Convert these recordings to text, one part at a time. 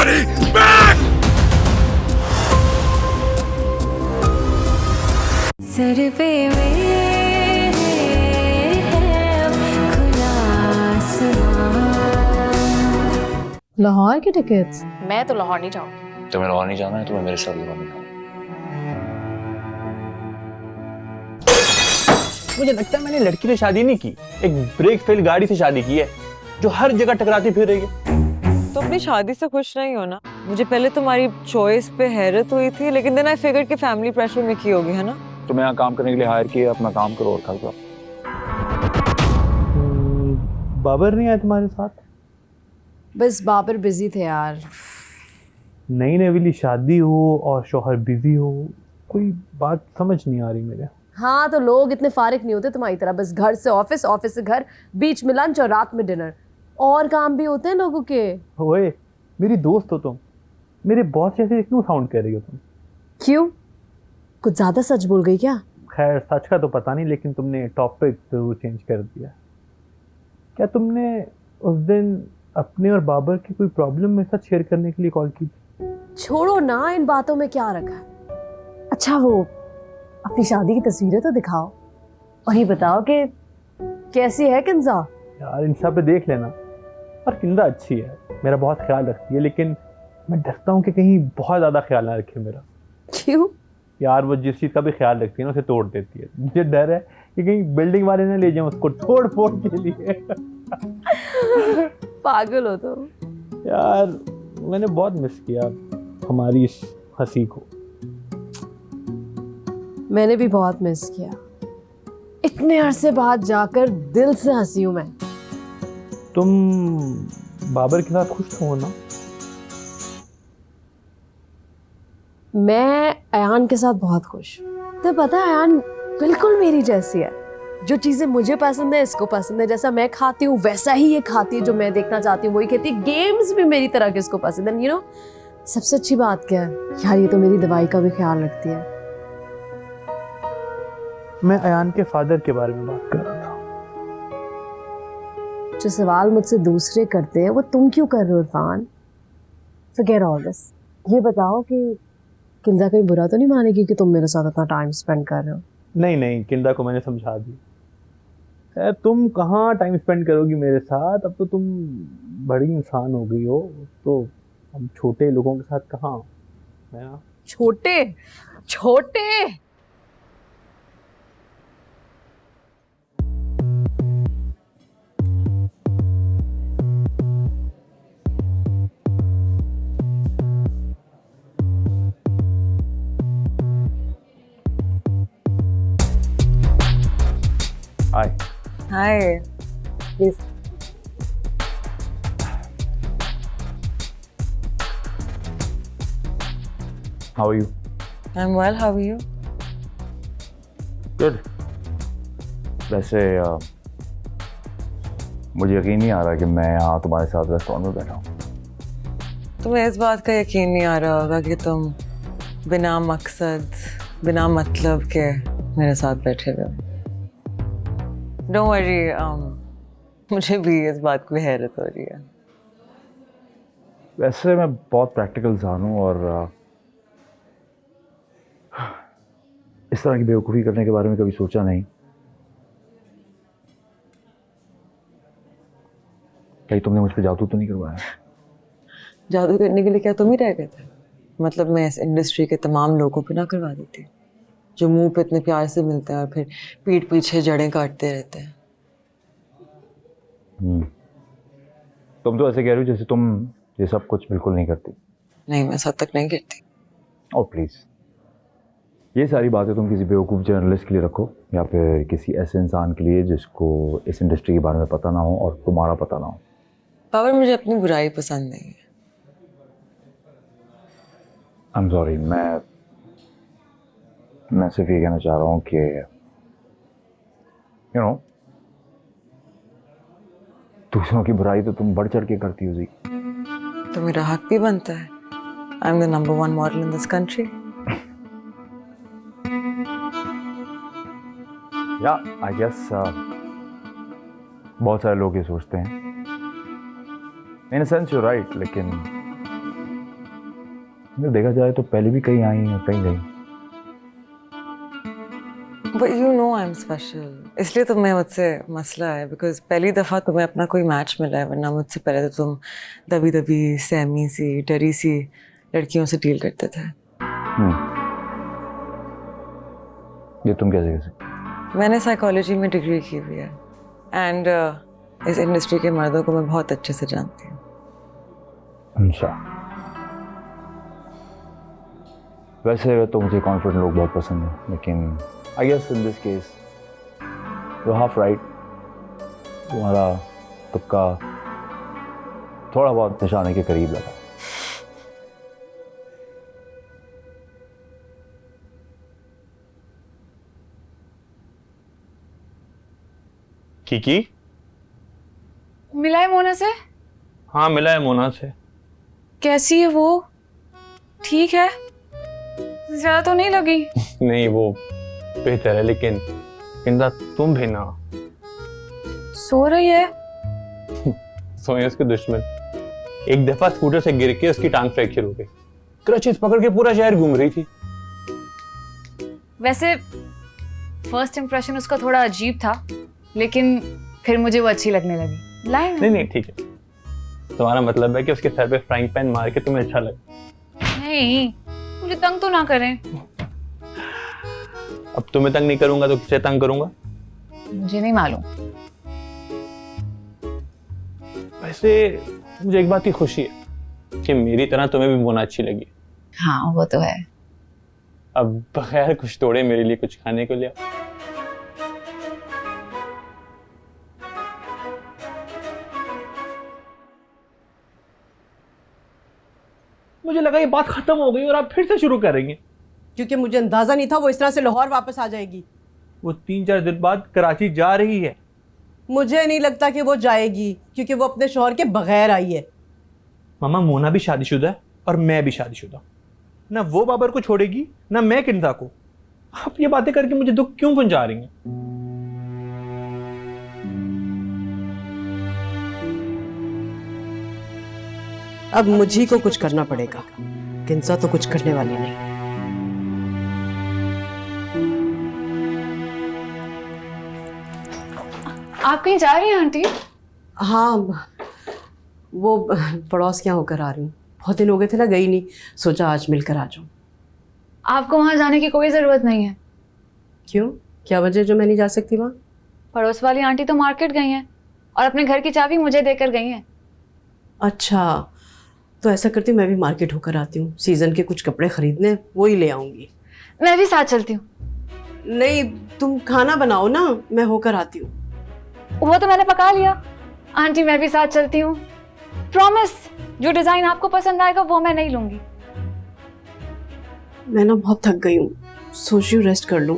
body back! Sir पे मेरे खुला आसमां। लाहौर के टिकट्स? मैं तो लाहौर नहीं जाऊंगी। तुम्हें लाहौर नहीं जाना है, तुम्हें मेरे साथ लाहौर नहीं जाना। मुझे लगता है मैंने लड़की से शादी नहीं की, एक ब्रेक फेल गाड़ी से शादी की है जो हर जगह टकराती फिर रही है। तो अपनी शादी से खुश नहीं हो ना? मुझे पहले तुम्हारी चॉइस पे हैरत हुई थी, लेकिन देन आई फिगर कि फैमिली प्रेशर में की होगी, है ना? तुम्हें यहाँ काम करने के लिए हायर किया, अपना काम करो और घर जाओ। बाबर नहीं आया तुम्हारे साथ? बस बाबर बिजी थे यार। नई नवीली शादी हो और शौहर बिजी हो, कोई बात समझ नहीं आ रही मेरे। हाँ तो लोग इतने फारिग नहीं होते तुम्हारी तरह, बस घर से ऑफिस, ऑफिस से घर, बीच में लंच और रात में डिनर। और काम भी होते हैं लोगों के। ओए मेरी दोस्त हो तुम, मेरे बॉस जैसे क्यों साउंड कर रही हो तुम? क्यों? कुछ ज्यादा सच बोल गई क्या? खैर सच का तो पता नहीं, लेकिन तुमने टॉपिक जरूर चेंज कर दिया। क्या तुमने उस दिन अपने और बाबर की कोई प्रॉब्लम मेरे साथ शेयर करने के लिए कॉल की थी? छोड़ो ना, इन बातों में क्या रखा है। अच्छा वो अपनी शादी की तस्वीरें तो दिखाओ और ये बताओ कि कैसी है किंजा। यार इंस्टा पे देख लेना। और किंदा अच्छी है, मेरा बहुत ख्याल रखती है, लेकिन मैं डरता हूँ कि कहीं बहुत ज़्यादा ख्याल ना रखे मेरा। क्यों? यार वो जिस चीज़ का भी ख्याल रखती है ना उसे तोड़ देती है। मुझे डर है कि कहीं बिल्डिंग वाले ना ले जाएं उसको तोड़ फोड़ के लिए। पागल हो तो। यार मैंने बहुत मिस किया हमारी इस हंसी को। मैंने भी बहुत मिस किया। इतने अरसे बाद जाकर दिल से हंसी हूं मैं। तुम बाबर के साथ खुश तो हो ना? मैं अयान के साथ बहुत खुश हूं। तो पता है अयान बिल्कुल मेरी जैसी है। जो चीजें मुझे पसंद है इसको पसंद है, जैसा मैं खाती हूँ वैसा ही ये खाती है, जो मैं देखना चाहती हूँ वही कहती है। गेम्स भी मेरी तरह के इसको पसंद है। यू नो सबसे अच्छी बात क्या है यार, ये तो मेरी दवाई का भी ख्याल रखती है। मैं अयान के फादर के बारे में बात कर रहा था। जो सवाल मुझसे दूसरे करते हैं वो तुम क्यों कर रहे हो इरफान? Forget all this. ये बताओ कि किंजा कहीं बुरा तो नहीं मानेगी कि तुम मेरे साथ इतना टाइम स्पेंड कर रहे हो? नहीं नहीं, किंदा को मैंने समझा दी। खैर तुम कहाँ टाइम स्पेंड करोगी मेरे साथ, अब तो तुम बड़ी इंसान हो गई हो, तो हम छोटे लोगों के साथ कहाँ है ना? छोटे छोटे Hi. Hi. Please. How are you? I'm well. How are you? Good. वैसे मुझे यकीन नहीं आ रहा कि मैं यहाँ तुम्हारे साथ रेस्टोरेंट में बैठा हूँ। तुम्हें इस बात का यकीन नहीं आ रहा होगा कि तुम बिना मकसद, बिना मतलब के मेरे साथ बैठे हुए हो। Don't worry, मुझे भी इस बात की हैरत हो रही है। वैसे मैं बहुत प्रैक्टिकल इंसान हूँ और इस तरह की बेवकूफ़ी करने के बारे में कभी सोचा नहीं। कहीं तुमने मुझ पर जादू तो नहीं करवाया? जादू करने के लिए क्या तुम ही रह गए थे? मतलब मैं इस इंडस्ट्री के तमाम लोगों पे ना करवा देती, जो मुंह पे इतने प्यार से मिलते हैं और फिर पीठ पीछे जड़ें काटते रहते हैं। तुम तो ऐसे कह रही हो जैसे तुम ये सब कुछ बिल्कुल नहीं करती। नहीं, मैं सब तक नहीं गिरती। और प्लीज़ ये सारी बातें तुम किसी बेवकूफ़ जर्नलिस्ट के लिए रखो या फिर किसी ऐसे इंसान के लिए जिसको इस इंडस्ट्री के बारे में पता ना हो और तुम्हारा पता ना हो। पावर, मुझे अपनी बुराई पसंद नहीं है। आई एम सॉरी, मैं सिर्फ ये कहना चाह रहा हूँ कि यू नो दूसरों की बुराई तो तुम बढ़ चढ़ के करती हो जी। तो मेरा हक भी बनता है। I am the number 1 model in this country. या आई गेस बहुत सारे लोग ये सोचते हैं। इन अ सेंस यू राइट, लेकिन अगर देखा जाए तो पहले भी कहीं आई और कहीं गई। But you know I'm special. इसलिए तुम्हें मुझसे मसला है बिकॉज पहली दफ़ा तुम्हें अपना कोई मैच मिला है, वरना मुझसे पहले तो तुम दबी दबी सहमी सी डरी सी लड़कियों से डील करते थे। ये तुम कैसे कह सकते? मैंने साइकोलॉजी में डिग्री की हुई है एंड इस इंडस्ट्री के मर्दों को मैं बहुत अच्छे से जानती हूँ। अच्छा, वैसे तो मुझे कॉन्फिडेंट लोग बहुत पसंद है, लेकिन I guess in this case you half right. तुम्हारा तुक्का थोड़ा बहुत निशाने के करीब लगा। किकी? मिला है मोना से? हाँ मिला है मोना से। कैसी है वो? ठीक है? ज्यादा तो नहीं लगी? नहीं वो बेहतर है, लेकिन किंदा तुम भी ना। सो रही है? सोए उसके दुश्मन। एक दफा स्कूटर से गिर के उसकी टांग फ्रैक्चर हो गई, क्रचेस पकड़ के पूरा शहर घूम रही थी। वैसे फर्स्ट इंप्रेशन उसका थोड़ा अजीब था, लेकिन फिर मुझे वो अच्छी लगने लगी। लाइन नहीं नहीं ठीक है, तुम्हारा मतलब है कि उसके सर पे फ्राइंग पैन मार के तुम्हें अच्छा लगा। नहीं, मुझे तंग तो ना करें। अब तुम्हें तंग नहीं करूंगा तो किसे तंग करूंगा? मुझे नहीं मालूम। वैसे मुझे एक बात की खुशी है कि मेरी तरह तुम्हें भी मोना अच्छी लगी। हाँ वो तो है। अब बगैर कुछ तोड़े मेरे लिए कुछ खाने को ले आओ। मुझे लगा ये बात खत्म हो गई और आप फिर से शुरू करेंगे। क्योंकि मुझे अंदाजा नहीं था वो इस तरह से लाहौर वापस आ जाएगी। वो 3-4 दिन बाद कराची जा रही है। मुझे नहीं लगता कि वो जाएगी, क्योंकि वो अपने शौहर के बगैर आई है। मामा मोना भी शादीशुदा है और मैं भी शादीशुदा। ना वो बाबर को छोड़ेगी ना मैं किंदा को। आप ये बातें करके मुझे दुख क्यों पहुंचा रही हैं? अब मुझी को कुछ करना पड़ेगा, किंसा तो कुछ करने वाली नहीं। आप कहीं जा रही हैं आंटी? हाँ वो पड़ोस के यहाँ होकर आ रही हूँ। बहुत दिन हो गए थे ना, गई नहीं, सोचा आज मिलकर आ जाऊँ। आपको वहां जाने की कोई जरूरत नहीं है। क्यों, क्या वजह जो मैं नहीं जा सकती वहाँ? पड़ोस वाली आंटी तो मार्केट गई हैं और अपने घर की चाबी मुझे देकर गई हैं। अच्छा, तो ऐसा करती हूँ मैं भी मार्केट होकर आती हूँ। सीजन के कुछ कपड़े खरीदने, वो ही ले आऊंगी। मैं भी साथ चलती हूँ। नहीं, तुम खाना बनाओ ना, मैं होकर आती हूँ। वो तो मैंने पका लिया। आंटी मैं भी साथ चलती हूँ। प्रॉमिस, जो डिजाइन आपको पसंद आएगा वो मैं नहीं लूंगी। मैं ना बहुत थक गई हूँ, सोच रही हूँ रेस्ट कर लूँ।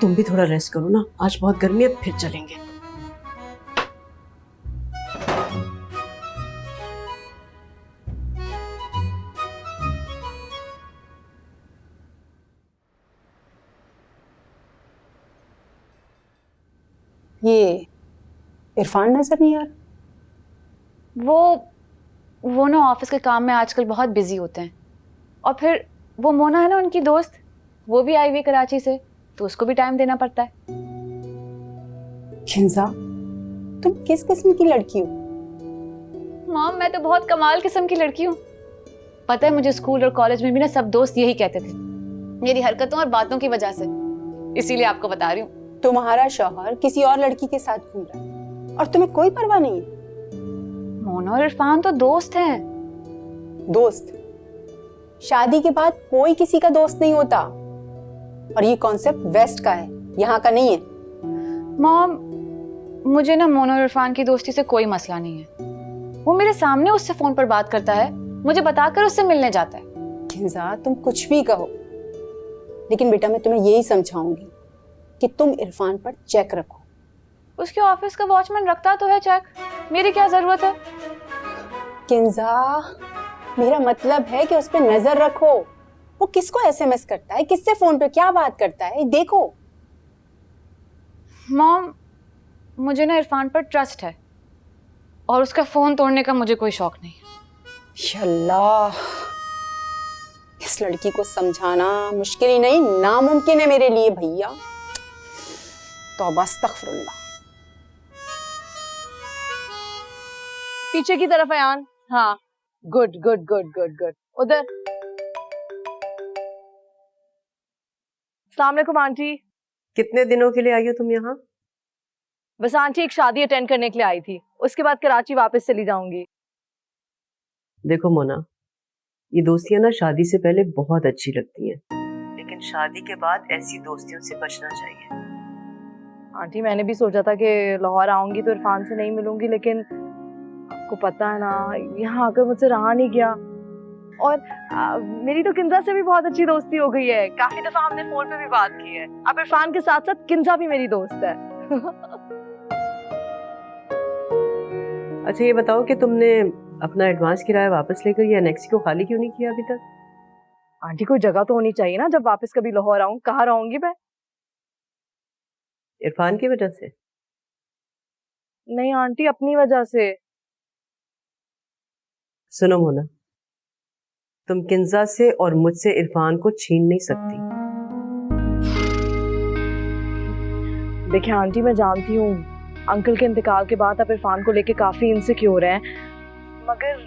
तुम भी थोड़ा रेस्ट करो ना, आज बहुत गर्मी है, फिर चलेंगे। ये इरफान नजर नहीं आ रहा। वो ना ऑफिस के काम में आजकल बहुत बिजी होते हैं। और फिर वो मोना है ना उनकी दोस्त, वो भी आई हुई कराची से, तो उसको भी टाइम देना पड़ता है। खिंजा, तुम किस किस्म की लड़की हो? मॉम मैं तो बहुत कमाल किस्म की लड़की हूँ। पता है मुझे स्कूल और कॉलेज में भी ना सब दोस्त यही कहते थे, मेरी हरकतों और बातों की वजह से। इसीलिए आपको बता रही हूँ। तुम्हारा शौहर किसी और लड़की के साथ घूम रहा है और तुम्हें कोई परवाह नहीं है। मोना और इरफान तो दोस्त हैं। दोस्त? शादी के बाद कोई किसी का दोस्त नहीं होता। और ये कॉन्सेप्ट वेस्ट का है, यहाँ का नहीं है। मॉम मुझे ना मोना और इरफान की दोस्ती से कोई मसला नहीं है। वो मेरे सामने उससे फोन पर बात करता है, मुझे बताकर उससे मिलने जाता है। खिंजा, तुम कुछ भी कहो, लेकिन बेटा मैं तुम्हें यही समझाऊंगी कि तुम इरफान पर चेक रखो। उसके ऑफिस का वॉचमैन रखता तो है चेक, मेरी क्या जरूरत है? किंजा, मेरा मतलब है कि उस पर नजर रखो। वो किसको एसएमएस करता है, किससे फोन पे क्या बात करता है, देखो। मॉम मुझे ना इरफान पर ट्रस्ट है और उसका फोन तोड़ने का मुझे कोई शौक नहीं। अल्लाह, इस लड़की को समझाना मुश्किल ही नहीं नामुमकिन है मेरे लिए भैया। तौबा अस्तगफिरुल्लाह। पीछे की तरफ अयान। हाँ, good good good good good. उधर। अस्सलाम वालेकुम आंटी। कितने दिनों के लिए आई हो तुम यहाँ? बस आंटी एक शादी अटेंड करने के लिए आई थी, उसके बाद कराची वापस चली जाऊंगी। देखो मोना, ये दोस्तियां ना शादी से पहले बहुत अच्छी लगती हैं, लेकिन शादी के बाद ऐसी दोस्तियों से बचना चाहिए। आंटी मैंने भी सोचा था कि लाहौर आऊंगी तो इरफान से नहीं मिलूंगी, लेकिन आपको पता है ना यहाँ आकर मुझसे रहा नहीं गया। और मेरी तो किंजा से भी बहुत अच्छी दोस्ती हो गई है, काफी दफा हमने फोन पे भी बात की है। अब इरफान के साथ साथ किंजा भी मेरी दोस्त है। अच्छा ये बताओ कि तुमने अपना एडवांस किराया वापस लेकर ये एनेक्सी को खाली क्यों नहीं किया अभी तक? आंटी कोई जगह तो होनी चाहिए ना, जब वापस कभी लाहौर आऊं कहाँ रहूंगी मैं? इरफान की वजह से? नहीं आंटी, अपनी वजह से। सुनो मोना, तुम किंजा से और मुझसे इरफान को छीन नहीं सकती। देखिए आंटी मैं जानती हूँ अंकल के इंतकाल के बाद आप इरफान को लेके काफी इनसिक्योर हैं, मगर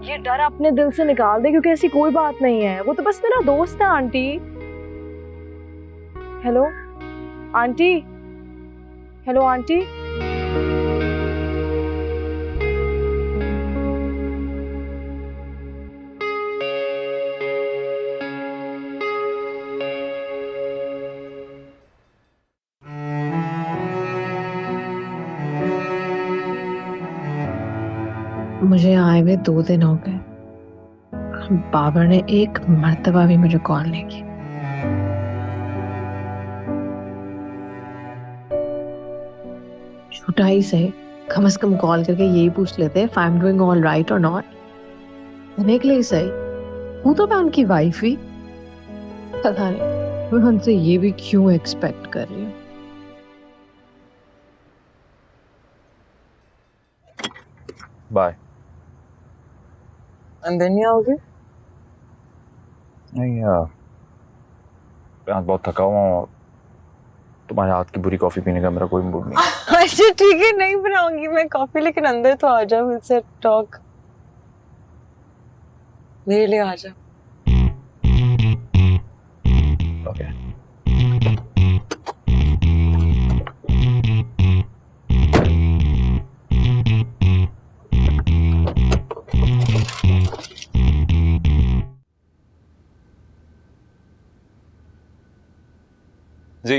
ये डर अपने दिल से निकाल दे, क्योंकि ऐसी कोई बात नहीं है। वो तो बस मेरा दोस्त है aunty. Hello aunty, hello aunty. मुझे आए हुए 2 दिन हो गए, बाबर ने एक मर्तबा भी मुझे कॉल नहीं की। छोटा ही सही, कम से कम कॉल करके यही पूछ लेते if I am doing all right और नॉट। निकले ही सही, हूं तो मैं उनकी वाइफ ही। पता नहीं मैं उनसे ये भी क्यों एक्सपेक्ट कर रही हूँ। बाय। अंदर नहीं आओगे? नहीं यार, मैं बहुत थका हुआ हूँ, तुम्हारे हाथ की बुरी कॉफी पीने का मेरा कोई मूड नहीं। अच्छा ठीक है, नहीं बनाऊंगी मैं कॉफी, लेकिन अंदर तो आ जाओ, मुझसे टॉक। मेरे लिए आ जाओ। ओके। जी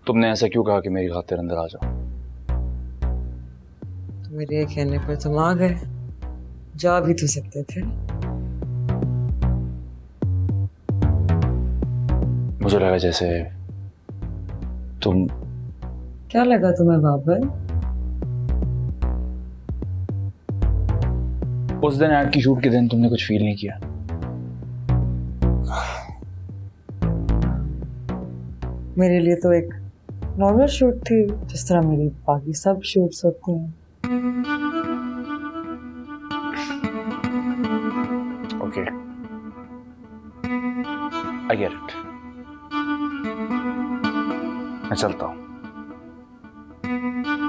तुमने ऐसा क्यों कहा कि मेरी खातिर अंदर आ जाओ? तो मेरे ये कहने पर तुम आ गए, जा भी तो सकते थे। मुझे लगा जैसे तुम। क्या लगा तुम्हें बाबर? उस दिन ऐड की शूट के दिन तुमने कुछ फील नहीं किया? मेरे लिए तो एक नॉर्मल शूट थी, जिस तरह मेरी बाकी सब शूट्स होती हैं। Okay, I get it. मैं चलता हूँ।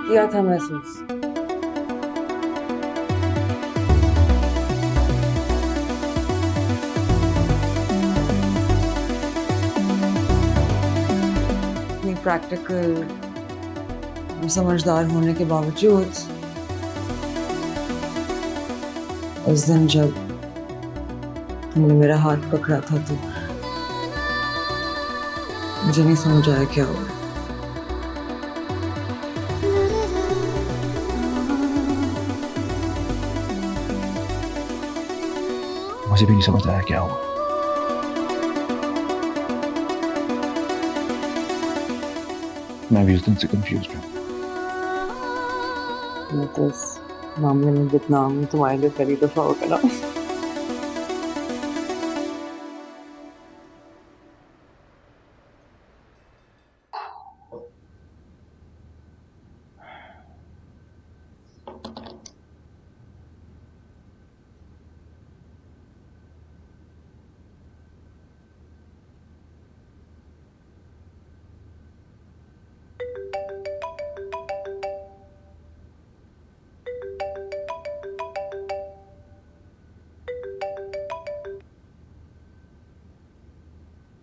किया था महसूस। प्रैक्टिकल और समझदार होने के बावजूद उस दिन जब तुमने मेरा हाथ पकड़ा था तो मुझे नहीं समझ आया क्या हुआ। मुझे भी नहीं समझ आया क्या हुआ। मैं भी उस दिन से कंफ्यूज हूँ। मैं तो इस मामले में जितना हूँ तुम्हारे लिए पहली दफा हो गया।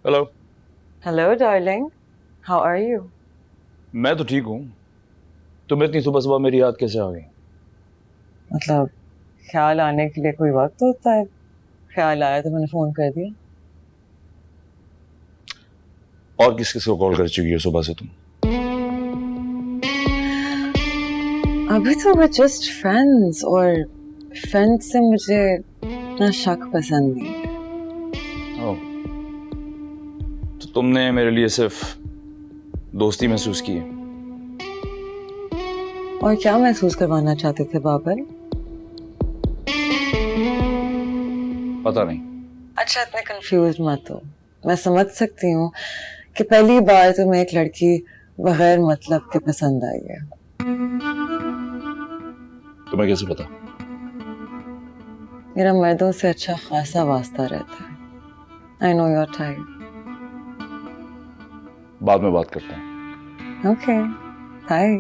Hello. Hello, darling. How are you? मैं तो ठीक हूँ। तुम्हें इतनी सुबह सुबह मेरी याद कैसे आ गई? मतलब ख्याल आने के लिए कोई वक्त होता है? ख्याल आया तो मैंने फोन कर दिया। और किस किस को कॉल कर चुकी हो सुबह से तुम? अभी तो we're just friends और फ्रेंड्स से मुझे ना शक पसंद नहीं है। ओह, तो तुमने मेरे लिए सिर्फ दोस्ती महसूस की है? और क्या महसूस करवाना चाहते थे बाबर? पता नहीं। अच्छा, इतने कंफ्यूज मत हो। मैं समझ सकती हूँ कि पहली बार तुम्हें एक लड़की बगैर मतलब के पसंद आई है। तुम्हें कैसे पता? मेरा मर्दों से अच्छा खासा वास्ता रहता है। I know your type. बाद में बात करते हैं। Okay, bye.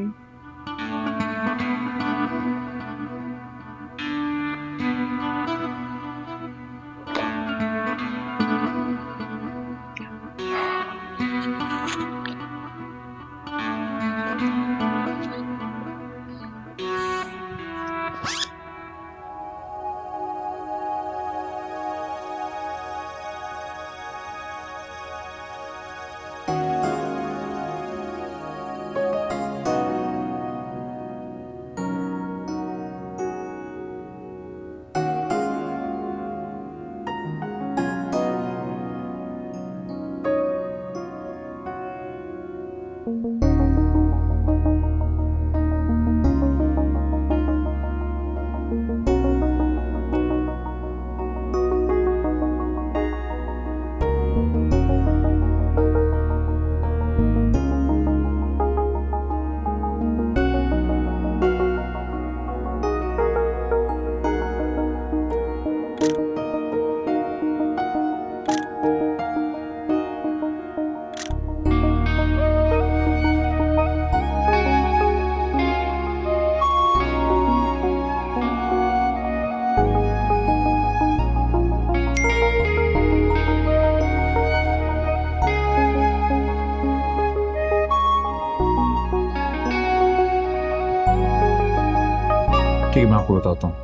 ठीक है, मैं आपको बताता हूँ।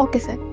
Okay sir.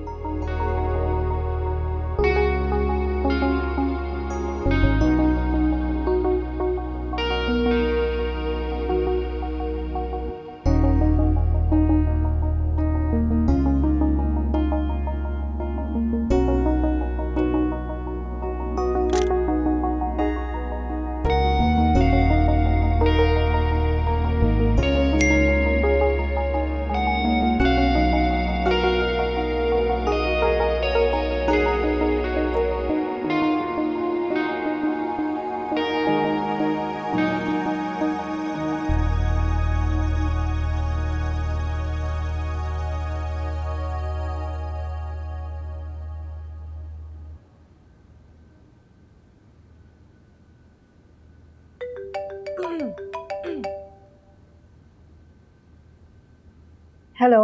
हेलो।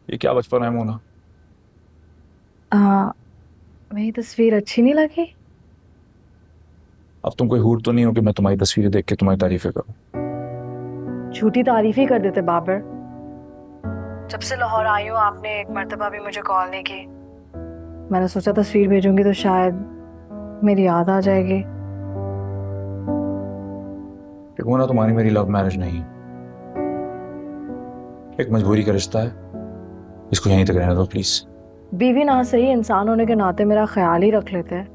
ये क्या बचपन है मोना? मेरी तस्वीर अच्छी नहीं लगी? अब तुम कोई हूर तो नहीं हो कि मैं तुम्हारी तस्वीरें देख के तुम्हारी तारीफें करूं? झूठी तारीफ ही कर देते बाबर। जब से लाहौर आई हूँ आपने एक मर्तबा भी मुझे कॉल नहीं की। मैंने सोचा तस्वीर भेजूंगी तो शायद मेरी याद आ जाएगी। देखो मोना, तुम्हारी मेरी लव मैरिज नहीं, एक मजबूरी का रिश्ता है। इसको यहीं तक रहने दो प्लीज। बीवी ना सही, इंसान होने के नाते मेरा ख्याल ही रख लेते हैं।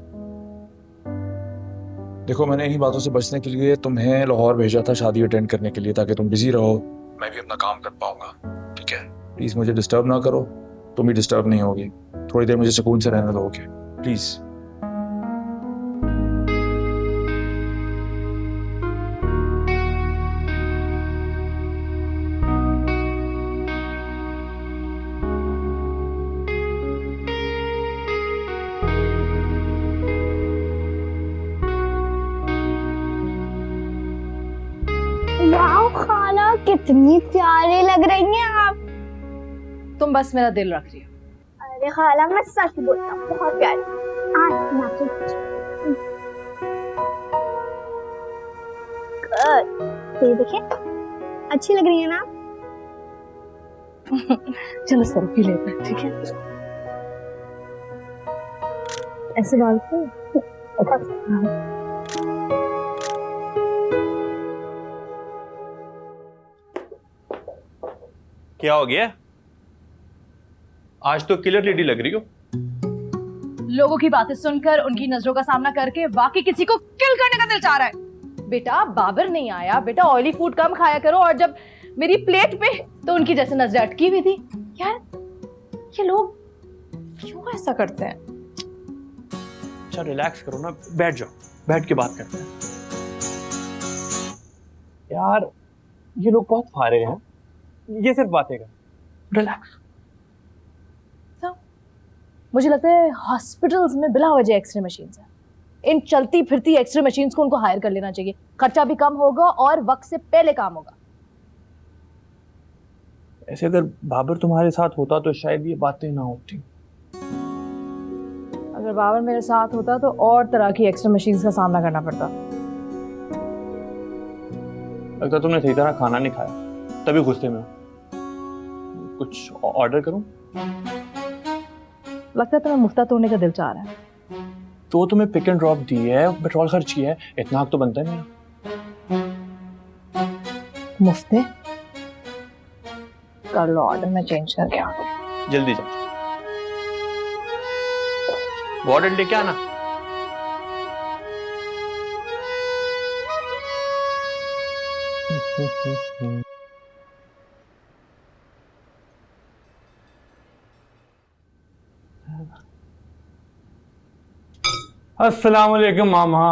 देखो, मैंने इन्हीं बातों से बचने के लिए तुम्हें लाहौर भेजा था शादी अटेंड करने के लिए, ताकि तुम बिजी रहो, मैं भी अपना काम कर पाऊंगा। ठीक है, प्लीज मुझे डिस्टर्ब ना करो। तुम भी डिस्टर्ब नहीं होगी। थोड़ी देर मुझे सुकून से रहने दो। Okay please. वाओ खाला, कितनी प्यारी लग रही हैं आप। तुम बस मेरा दिल रख रही हो। अरे खाला, मैं सच बोलता हूँ, बहुत प्यारी। ये देखिए, अच्छी लग रही है ना? चलो सेल्फी लेते हैं, ठीक है? ऐसे बाल से क्या हो गया? आज तो किलर लेडी लग रही हो। लोगों की बातें सुनकर उनकी नजरों का सामना करके वाकई किसी को किल करने का दिल चाह रहा है। बेटा बाबर नहीं आया, बेटा ऑयली फूड कम खाया करो, और जब मेरी प्लेट पे तो उनकी जैसे नजरें अटकी हुई थी। यार ये लोग क्यों ऐसा करते हैं? अच्छा रिलैक्स करो ना, बैठ जाओ, बैठ के बात करते हैं। यार ये लोग बहुत फारे हैं, ये सिर्फ बातें कर, रिलैक्स। मुझे लगता है हॉस्पिटल्स में बिला वजह एक्सरे मशीन्स हैं। इन चलती फिरती एक्सरे मशीन्स को उनको हायर कर लेना चाहिए, खर्चा भी कम होगा और वक्त से पहले काम होगा। ऐसे अगर बाबर तुम्हारे साथ होता तो शायद ये बातें ना होती। अगर बाबर मेरे साथ होता तो और तरह की एक्सरे मशीन्स का सामना करना पड़ता। लगता तुमने सही तरह खाना नहीं खाया, तभी गुस्से में हो। कुछ ऑर्डर करूं? लगता है तुम्हें मुफ्ता तोड़ने का दिल चाह रहा है। तो तुम्हें पिक एंड ड्रॉप दी है, पेट्रोल खर्च किया है, इतना हक तो बनता है मेरा। मुफ्ते कर लो ऑर्डर, मैं चेंज करके आऊंगा। जल्दी जाओ, ऑर्डर लेके आना। अस्सलाम वालेकुम मामा,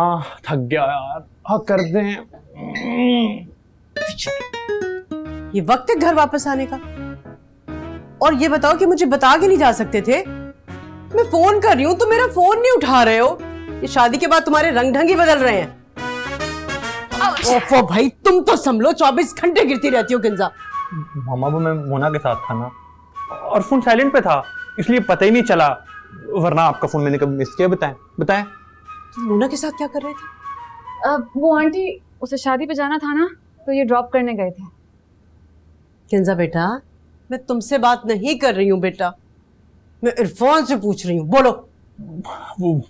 थक गया यार, हाँ कर दें। ये वक्त है घर वापस आने का? और ये बताओ कि मुझे बता के नहीं जा सकते थे? मैं फोन कर रही हूँ तो मेरा फोन नहीं उठा रहे हो। ये शादी के बाद तुम्हारे रंग ढंग ही बदल रहे हैं। ओफो भाई, तुम तो संभलो, 24 घंटे गिरती रहती हो किंजा। मामा वो मैं मोना के साथ था ना, और फोन साइलेंट पे था, इसलिए पता ही नहीं चला, वरना आपका फोन मैंने कभी मिस किया? बताएं बताएं। तुम मोना के साथ क्या कर रहे थे? वो आंटी, उसे शादी पे जाना था ना, तो ये ड्रॉप करने गए थे। किंजा बेटा, मैं तुमसे बात नहीं कर रही हूँ बेटा, मैं इरफान से पूछ रही हूँ। बोलो। वो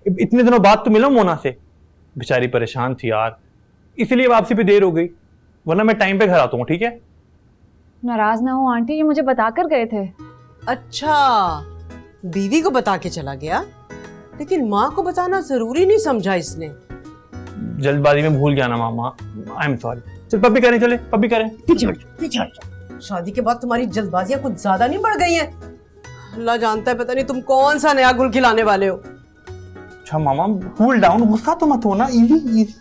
इतने दिनों बाद तो मिला मोना से, बेचारी परेशान थी यार, इसीलिए वापसी पे देर हो गई, वरना मैं टाइम पे घर आता हूँ। ठीक है? नाराज ना हो आंटी, ये मुझे बता कर गए थे। अच्छा, बीवी को बता के चला गया, लेकिन माँ को बताना जरूरी नहीं समझा इसने। जल्दबाजी में भूल गया ना मामा, आई एम सॉरी। चल पप्पी करें, चले पप्पी करें। पिछड़। शादी के बाद तुम्हारी जल्दबाजियां कुछ ज्यादा नहीं बढ़ गई हैं? अल्लाह जानता है, पता नहीं तुम कौन सा नया गुल खिलाने वाले हो। अच्छा मामा, कूल डाउन, गुस्सा तो मत होना, इजी इजी।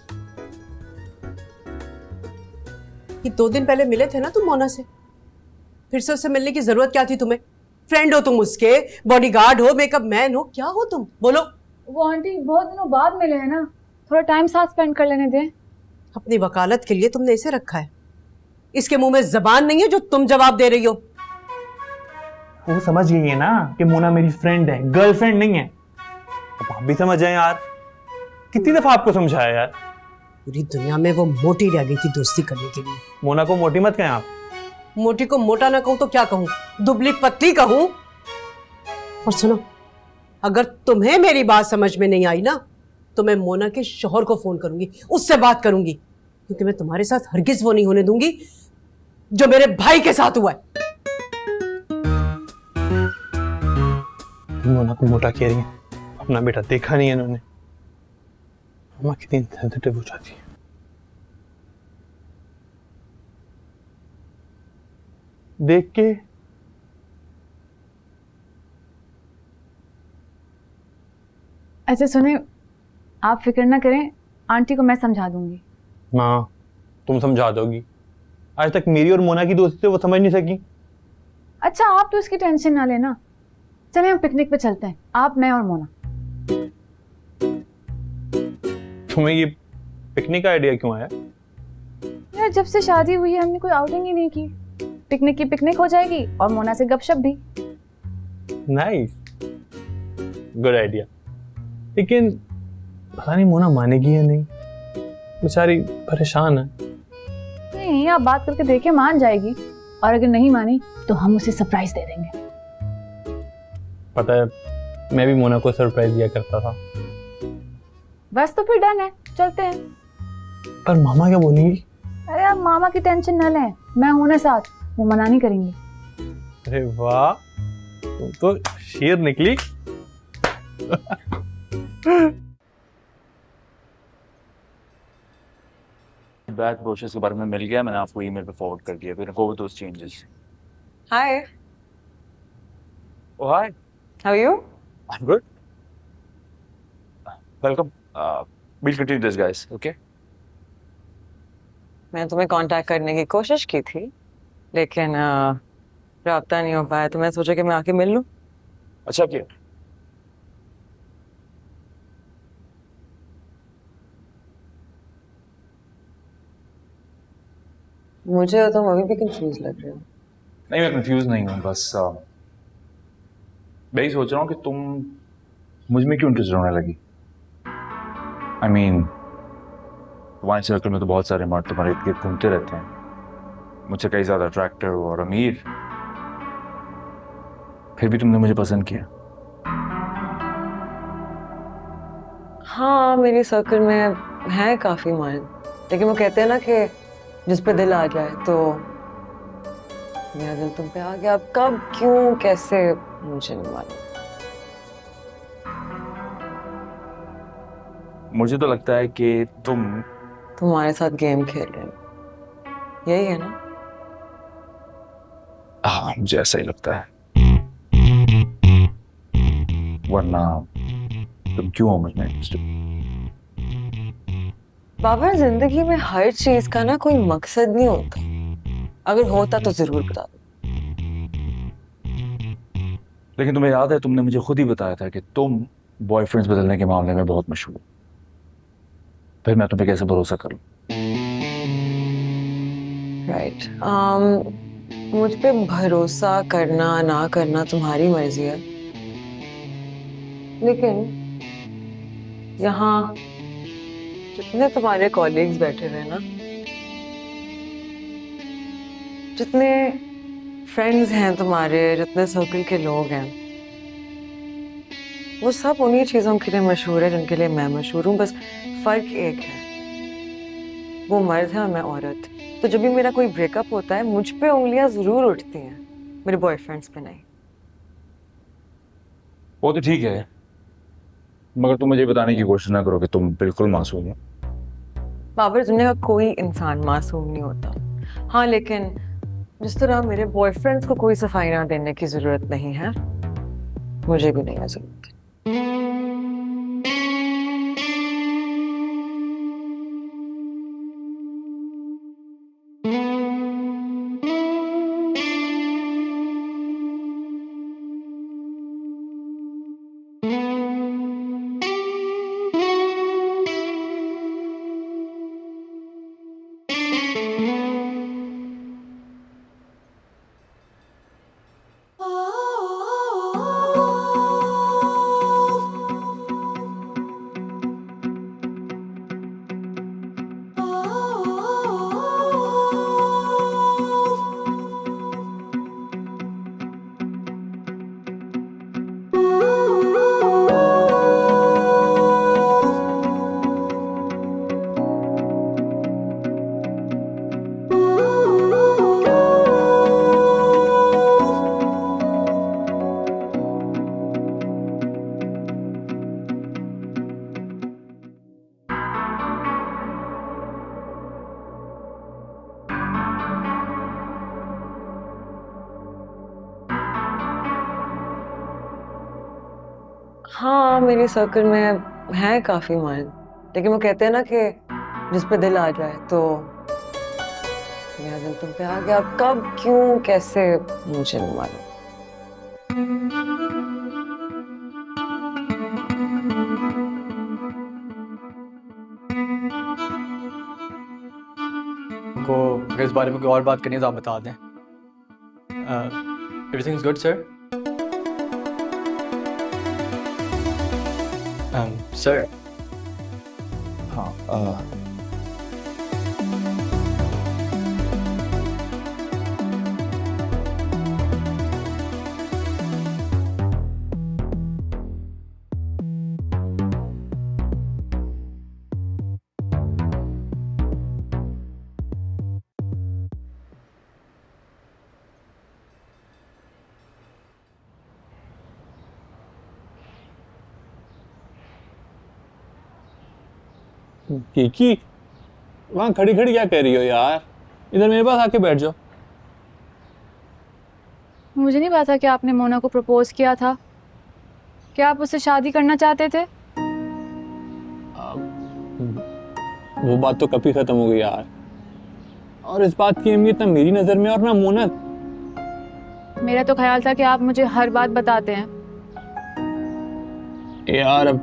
ये 2 दिन पहले मिले थे ना तुम मोना से, फिर से उससे मिलने की जरूरत क्या थी तुम्हें? फ्रेंड हो तुम उसके, बॉडीगार्ड हो, मेकअप मैन हो, क्या हो तुम? बोलो। वो आंटी बहुत दिनों बाद मिले हैं ना, थोड़ा टाइम साथ स्पेंड कर लेने दें। अपनी वकालत के लिए तुमने इसे रखा है, इसके मुंह में जबान नहीं है जो तुम जवाब दे रही हो। वो समझ गई है ना कि मोना मेरी फ्रेंड है, गर्लफ्रेंड नहीं है। अब आप भी समझ जाए यार, कितनी दफा आपको समझाया यार। पूरी दुनिया में वो मोटी रह गई थी दोस्ती करने के लिए। मोना को मोटी मत कहें आप। मोटी को मोटा ना कहूं तो क्या कहूं? दुबली पतली कहूं? और सुनो, अगर तुम्हें मेरी बात समझ में नहीं आई ना, तो मैं मोना के शौहर को फोन करूंगी, उससे बात करूंगी, क्योंकि मैं तुम्हारे साथ हरगिज वो नहीं होने दूंगी जो मेरे भाई के साथ हुआ है। मोना को मोटा कह रही है, अपना बेटा देखा नहीं है इन्होंने। मामा कितनी सेंसिटिव हो जाती है। देख के अच्छा सुने, आप फिक्र ना करें, आंटी को मैं समझा दूंगी। हाँ, तुम समझा दोगी। आज तक मेरी और मोना की दोस्ती से वो समझ नहीं सकी। अच्छा आप तो इसकी टेंशन ना लेना, चले हम पिकनिक पे चलते हैं, आप, मैं और मोना। तुम्हें ये पिकनिक का आइडिया क्यों आया? यार जब से शादी हुई है हमने कोई आउटिंग ही नहीं की, पिकनिक की पिकनिक हो जाएगी और मोना से गपशप भी। Nice, good idea. लेकिन पता नहीं मोना मानेगी या नहीं, बेचारी परेशान है। नहीं, आप बात करके देखिए, मान जाएगी। और अगर नहीं मानी तो हम उसे सरप्राइज दे देंगे। पता है मैं भी मोना को सरप्राइज दिया करता था। बस तो फिर डन है, चलते हैं। पर मामा क्या बोलेंगी? अरे आप मामा की टेंशन न लें, मैं हूं ना साथ, वो मना नहीं करेंगी। अरे वाह, तुम तो शेर निकली। बैच प्रोसेस के बारे में मिल गया, मैंने आपको ईमेल पे फॉरवर्ड कर दिया। फिर go with those changes. Hi, oh hi, how are you? I am good, welcome. Will continue this guys, okay? मैं तुम्हें कांटेक्ट करने की कोशिश की थी, लेकिन राब्ता नहीं हो पाया, तो मैं सोचा कि मैं आके मिल लूं। अच्छा किया। मुझे तुम अभी भी कंफ्यूज लग रहे हो। नहीं, मैं कंफ्यूज नहीं हूँ, बस मैं ही सोच रहा हूँ कि तुम मुझ में क्यों इंटरेस्ट होने लगी। आई मीन तुम्हारे सर्कल में तो बहुत सारे मर्द तुम्हारे इर्द गिर्द घूमते रहते हैं, मुझसे कई ज्यादा अट्रैक्टिव और अमीर, फिर भी तुमने मुझे पसंद किया। हाँ, मेरी सर्कल में है काफी मर्द, लेकिन वो कहते हैं ना कि जिस पे दिल आ जाए, तो मेरा दिल तुम पे आ गया। अब कब, क्यों, कैसे, मुझे नहीं मालूम। मुझे तो लगता है कि तुम्हारे साथ गेम खेल रहे हो, यही है ना? हाँ, मुझे ऐसा ही लगता है, वरना तुम क्यों हो मुझ में इंटरेस्टेड? बाबर, जिंदगी में हर चीज का ना कोई मकसद नहीं होता, अगर होता तो जरूर बता दो। लेकिन तुम्हें याद है, तुमने मुझे खुद ही बताया था कि तुम बॉयफ्रेंड्स बदलने के मामले में बहुत मशहूर हो, फिर मैं तुम पे कैसे भरोसा करूं? राइट, मुझ पे भरोसा करना ना करना तुम्हारी मर्जी है, लेकिन यहाँ जितने तुम्हारे कॉलीग्स बैठे हुए हैं ना, जितने फ्रेंड्स हैं तुम्हारे, जितने सर्कल के लोग हैं, वो सब उन्हीं चीज़ों के लिए मशहूर है जिनके लिए मैं मशहूर हूँ। बस फर्क एक है, वो मर्द है और मैं औरत। तो जब भी मेरा कोई ब्रेकअप होता है, मुझ पे उंगलियां जरूर उठती हैं, मेरे बॉयफ्रेंड्स पे नहीं। वो तो ठीक है, मगर तुम मुझे बताने की कोशिश ना करो कि तुम बिल्कुल मासूम हो। बाबर, दुनिया का कोई इंसान मासूम नहीं होता। हाँ, लेकिन जिस तरह मेरे बॉयफ्रेंड्स को कोई सफाई ना देने की जरूरत नहीं है, मुझे भी नहीं है जरूरत। हाँ, मेरी सर्कल में है काफी मर्द, लेकिन वो कहते हैं ना कि जिस पे दिल आ जाए, तो मेरा दिल तुम पे आ गया। अब कब, क्यों, कैसे, मुझे नहीं मालूम। को अगर इस बारे में कोई और बात करनी है तो आप बता दें। Everything is good sir. Sir हाँ की वहाँ खड़ी खड़ी क्या कह रही हो यार? इधर मेरे पास आके बैठ जाओ। मुझे नहीं पता कि आपने मोना को प्रपोज किया था। क्या आप उससे शादी करना चाहते थे? वो बात तो कभी खत्म हो गई यार। और इस बात की अहमियत ना मेरी नजर में और ना मोना। मेरा तो ख्याल था कि आप मुझे हर बात बताते हैं। यार अब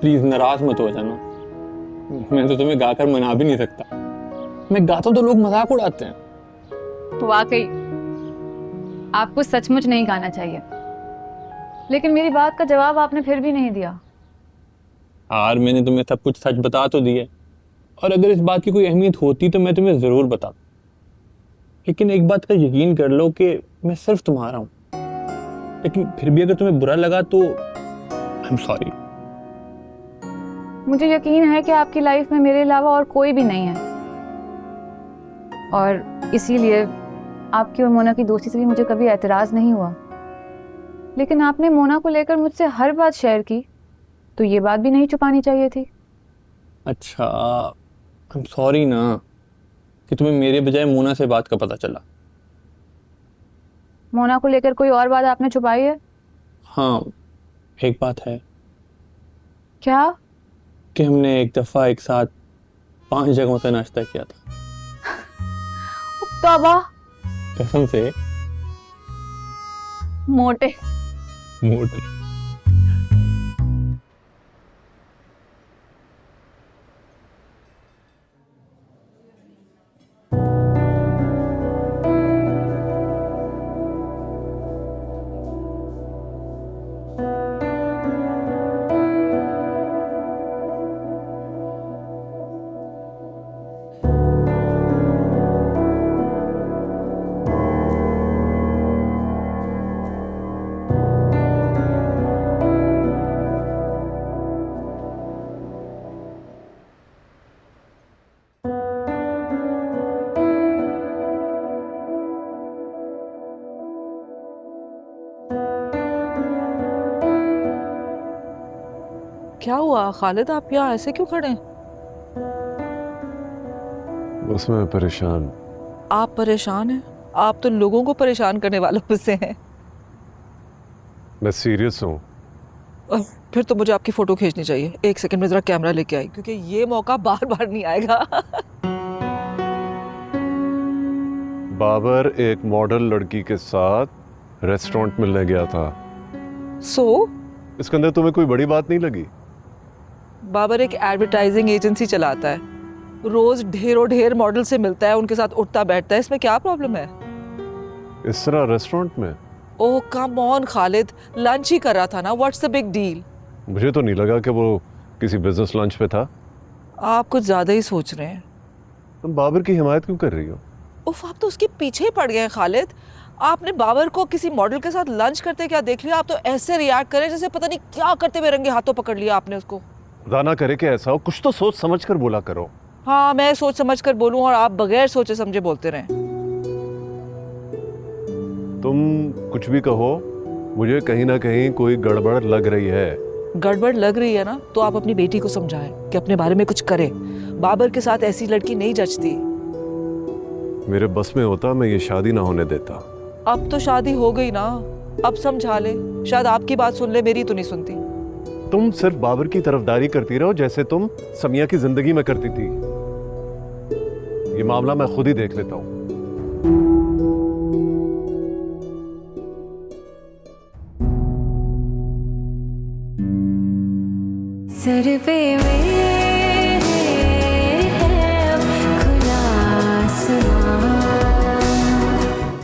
प्लीज नाराज मत हो जाना। मैं तो तुम्हें गाकर मना भी नहीं सकता। मैं गाता हूं तो लोग मजाक उड़ाते हैं। वाकई आपको सचमुच नहीं गाना चाहिए, लेकिन मेरी बात का जवाब आपने फिर भी नहीं दिया। यार मैंने तुम्हें सब कुछ सच बता तो दिया, और अगर इस बात की कोई अहमियत होती तो मैं तुम्हें जरूर बताता। लेकिन एक बात का यकीन कर लो कि मैं सिर्फ तुम्हारा हूं। लेकिन फिर भी अगर तुम्हें बुरा लगा तो आई एम सॉरी। मुझे यकीन है कि आपकी लाइफ में मेरे अलावा और कोई भी नहीं है, और इसीलिए आपकी और मोना की दोस्ती से भी मुझे कभी एतराज नहीं हुआ। लेकिन आपने मोना को लेकर मुझसे हर बात शेयर की, तो ये बात भी नहीं छुपानी चाहिए थी। अच्छा आई एम सॉरी ना कि तुम्हें मेरे बजाय मोना से बात का पता चला। मोना को लेकर कोई और बात आपने छुपाई है? हाँ एक बात है क्या? कि हमने एक दफा एक साथ 5 जगहों से नाश्ता किया था। तौबा, कसम से। मोटे मोटे। क्या हुआ खालिद, आप यहाँ ऐसे क्यों खड़े हैं? बस मैं परेशान। आप परेशान हैं? आप तो लोगों को परेशान करने वालों में से हैं। मैं सीरियस हूँ। फिर तो मुझे आपकी फोटो खींचनी चाहिए। एक सेकंड में जरा कैमरा लेके आई, क्योंकि ये मौका बार बार नहीं आएगा। बाबर एक मॉडल लड़की के साथ रेस्टोरेंट मिलने गया था। इसके अंदर तुम्हें कोई बड़ी बात नहीं लगी? बाबर एक एडवर्टाइजिंग एजेंसी चलाता है, रोज ढेरों ढेर मॉडल से मिलता है, उनके साथ उठता बैठता है। इसमें क्या प्रॉब्लम है? इस तरह रेस्टोरेंट में? ओह कम ऑन खालिद, लंच ही कर रहा था ना, व्हाट्स द बिग डील? मुझे तो नहीं लगा कि वो किसी बिजनेस लंच पे था। आप कुछ ज्यादा ही सोच रहे हैं। तुम बाबर की हिमायत क्यों कर रही हो? उफ, आप तो उसके पीछे ही पड़ गए हैं खालिद। आपने बाबर को किसी मॉडल के साथ लंच करते क्या देख लिया? आप तो ऐसे रिएक्ट करें जैसे पता नहीं क्या करते हुए रंगे हाथों पकड़ लिया आपने उसको। खुदा ना करे कि ऐसा हो, कुछ तो सोच समझ कर बोला करो। हाँ मैं सोच समझ कर बोलूं और आप बगैर सोचे समझे बोलते रहें। तुम कुछ भी कहो, मुझे कहीं ना कहीं कोई गड़बड़ लग रही है। गड़बड़ लग रही है ना, तो आप अपनी बेटी को समझाएं कि अपने बारे में कुछ करे। बाबर के साथ ऐसी लड़की नहीं जचती। मेरे बस में होता मैं ये शादी ना होने देता। अब तो शादी हो गई ना, अब समझा ले। शायद आपकी बात सुन ले, मेरी तो नहीं सुनती। तुम सिर्फ बाबर की तरफदारी करती रहो जैसे तुम समिया की जिंदगी में करती थी। ये मामला मैं खुद ही देख लेता हूं। सर पे मेरे